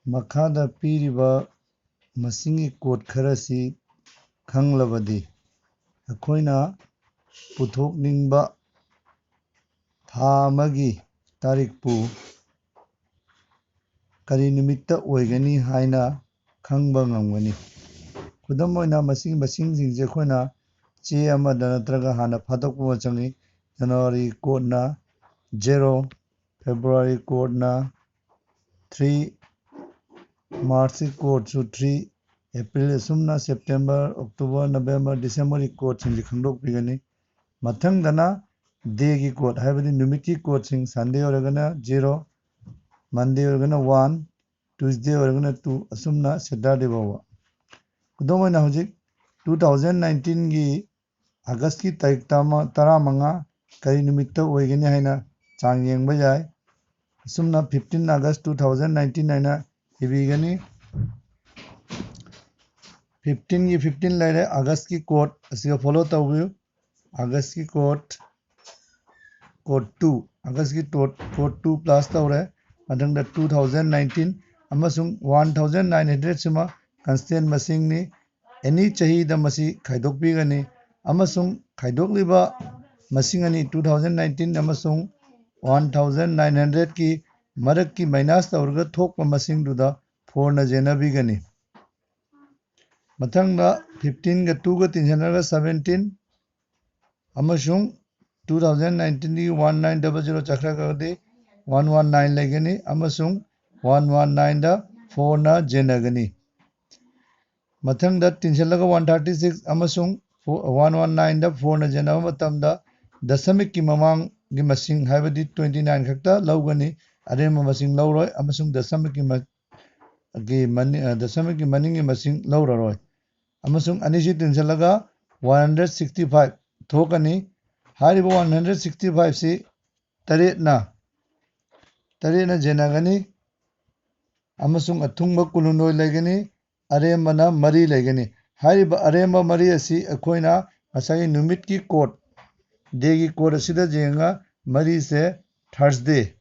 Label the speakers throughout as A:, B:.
A: ꯃꯈꯥꯗ ꯄꯤꯔꯤꯕ ꯃꯁꯤꯡꯒꯤ ꯀꯣꯗ ꯈꯔꯁꯤ ꯈꯪꯂꯕꯗꯤ ꯑꯩꯈꯣꯏꯅ ꯄꯨꯊꯣꯛꯅꯤꯡꯕ ꯊꯥ ꯑꯃꯒꯤ ꯇꯥꯔꯤꯛꯄꯨ ꯀꯔꯤ ꯅꯨꯃꯤꯠꯇ ꯑꯣꯏꯒꯅꯤ ꯍꯥꯏꯅ ꯈꯪꯕ ꯉꯝꯒꯅꯤ꯫ ꯈꯨꯗꯝ ꯑꯣꯏꯅ ꯃꯁꯤꯒꯤ ꯃꯁꯤꯡꯁꯤꯡꯁꯦ ꯑꯩꯈꯣꯏꯅ ꯆꯦ ꯑꯃꯗ ꯅꯠꯇ꯭ꯔꯒ ꯍꯥꯟꯅ ꯐꯥꯗꯣꯛꯄ ꯑꯃ ꯆꯪꯏ꯫ ꯖꯅꯋꯥꯔꯤ ꯀꯣꯗꯅ 0, ꯐꯦꯕ꯭ꯔꯨꯋꯥꯔꯤ ꯀꯣꯗꯅ 3, ꯃꯥꯔꯆꯀꯤ ꯀꯣꯗꯁꯨ 3, ꯑꯦꯄ꯭ꯔꯤꯜ ꯑꯁꯨꯝꯅ ꯁꯦꯞꯇꯦꯝꯕꯔ, ꯑꯣꯛꯇꯣꯕꯔ, ꯅꯕꯦꯝꯕꯔ, ꯗꯤꯁꯦꯝꯕꯔꯒꯤ ꯀꯣꯗꯁꯤꯡꯁꯤ ꯈꯪꯗꯣꯛꯄꯤꯒꯅꯤ꯫ ꯃꯊꯪꯗꯅ ꯗꯦꯒꯤ ꯀꯣꯗ ꯍꯥꯏꯕꯗꯤ ꯅꯨꯃꯤꯠꯀꯤ ꯀꯣꯗꯁꯤꯡ ꯁꯟꯗꯦ ꯑꯣꯏꯔꯒꯅ 0, ꯃꯟꯗꯦ ꯑꯣꯏꯔꯒꯅ 1, ꯇ꯭ꯌꯨꯁꯗꯦ ꯑꯣꯏꯔꯒꯅ 2 ꯑꯁꯨꯝꯅ ꯁꯦꯇꯔꯗꯦ ꯐꯥꯎꯕ꯫ ꯈꯨꯗꯝ ꯑꯣꯏꯅ ꯍꯧꯖꯤꯛ 2019ꯒꯤ ꯑꯥꯒꯁꯠꯀꯤ ꯇꯥꯔꯤꯛ 15 ꯀꯔꯤ ꯅꯨꯃꯤꯠꯇ ꯑꯣꯏꯒꯅꯤ ꯍꯥꯏꯅ ꯆꯥꯡ ꯌꯦꯡꯕ ꯌꯥꯏ꯫ ꯑꯁꯨꯝꯅ 15 ꯑꯥꯒꯁꯠ 2019 ꯍꯥꯏꯅ ꯏꯕꯤꯒꯅꯤ꯫ 15ꯒꯤ 15 ꯂꯩꯔꯦ꯫ ꯑꯥꯒꯁꯠꯀꯤ ꯀꯣꯗ ꯑꯁꯤꯒ ꯐꯣꯂꯣ ꯇꯧꯕꯤꯌꯨ꯫ ꯑꯥꯒꯁꯠꯀꯤ ꯀꯣꯗ 2, ꯑꯥꯒꯁꯠꯀꯤ ꯀꯣꯗ 2 ꯄ꯭ꯂꯁ ꯇꯧꯔꯦ꯫ ꯃꯊꯪꯗ 2019 ꯑꯃꯁꯨꯡ 1900 ꯁꯤꯃ ꯀꯟꯁꯇꯦꯟ ꯃꯁꯤꯡꯅꯤ꯫ ꯑꯦꯅꯤ ꯆꯍꯤꯗ ꯃꯁꯤ ꯈꯥꯏꯗꯣꯛꯄꯤꯒꯅꯤ ꯑꯃꯁꯨꯡ ꯈꯥꯏꯗꯣꯛꯂꯤꯕ ꯃꯁꯤꯡ ꯑꯅꯤ 2019 ꯑꯃꯁꯨꯡ 1900ꯀꯤ ꯃꯔꯛꯀꯤ ꯃꯥꯏꯅꯁ ꯇꯧꯔꯒ ꯊꯣꯛꯄ ꯃꯁꯤꯡꯗꯨꯗ 4ꯅ ꯌꯦꯟꯅꯕꯤꯒꯅꯤ꯫ ꯃꯊꯪꯗ 15ꯒ 2ꯒ ꯇꯤꯟꯁꯤꯟꯅꯔꯒ 17 ꯑꯃꯁꯨꯡ 2019ꯗꯒꯤ 1900 ꯆꯠꯈ꯭ꯔꯒꯗꯤ 119 ꯂꯩꯒꯅꯤ ꯑꯃꯁꯨꯡ 119ꯗ 4ꯅ ꯌꯦꯟꯅꯒꯅꯤ꯫ ꯃꯊꯪꯗ ꯇꯤꯟꯁꯤꯜꯂꯒ 136 ꯑꯃꯁꯨꯡ 119ꯗ 4ꯅ ꯌꯦꯟꯅꯕ ꯃꯇꯝꯗ ꯗꯁꯃꯤꯛꯀꯤ ꯃꯃꯥꯡꯒꯤ ꯃꯁꯤꯡ ꯍꯥꯏꯕꯗꯤ 29 ꯈꯛꯇ ꯂꯧꯒꯅꯤ, ꯑꯔꯦꯝꯕ ꯃꯁꯤꯡ ꯂꯧꯔꯣꯏ ꯑꯃꯁꯨꯡ ꯗꯁꯃꯤꯛꯀꯤ ꯃꯅꯤꯡꯒꯤ ꯃꯁꯤꯡ ꯂꯧꯔꯔꯣꯏ꯫ ꯑꯃꯁꯨꯡ ꯑꯅꯤꯁꯤ ꯇꯤꯟꯁꯤꯜꯂꯒ 165 ꯊꯣꯛꯀꯅꯤ꯫ ꯍꯥꯏꯔꯤꯕ 165ꯁꯤ 8ꯅ ꯌꯦꯟꯅꯒꯅꯤ ꯑꯃꯁꯨꯡ ꯑꯊꯨꯡꯕ 12 ꯂꯩꯒꯅꯤ, ꯑꯔꯦꯝꯕꯅ 3 ꯂꯩꯒꯅꯤ꯫ ꯍꯥꯏꯔꯤꯕ ꯑꯔꯦꯝꯕ 3 ꯑꯁꯤ ꯑꯩꯈꯣꯏꯅ ꯉꯁꯥꯏꯒꯤ ꯅꯨꯃꯤꯠꯀꯤ ꯀꯣꯗ ꯗꯦꯒꯤ ꯀꯣꯗ ꯑꯁꯤꯗ ꯌꯦꯡꯉꯒ 3ꯁꯦ ꯊꯔꯁꯗꯦ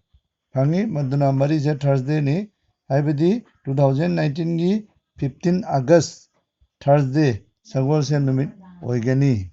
A: ꯐꯪꯏ, ꯃꯗꯨꯅ 3ꯁꯦ ꯊꯔꯁꯗꯦꯅꯤ ꯍꯥꯏꯕꯗꯤ 2019ꯒꯤ 15 ꯑꯥꯒꯁꯠ ꯊꯔꯁꯗꯦ ꯁꯒꯣꯜꯁꯦꯟ ꯅꯨꯃꯤꯠ ꯑꯣꯏꯒꯅꯤ꯫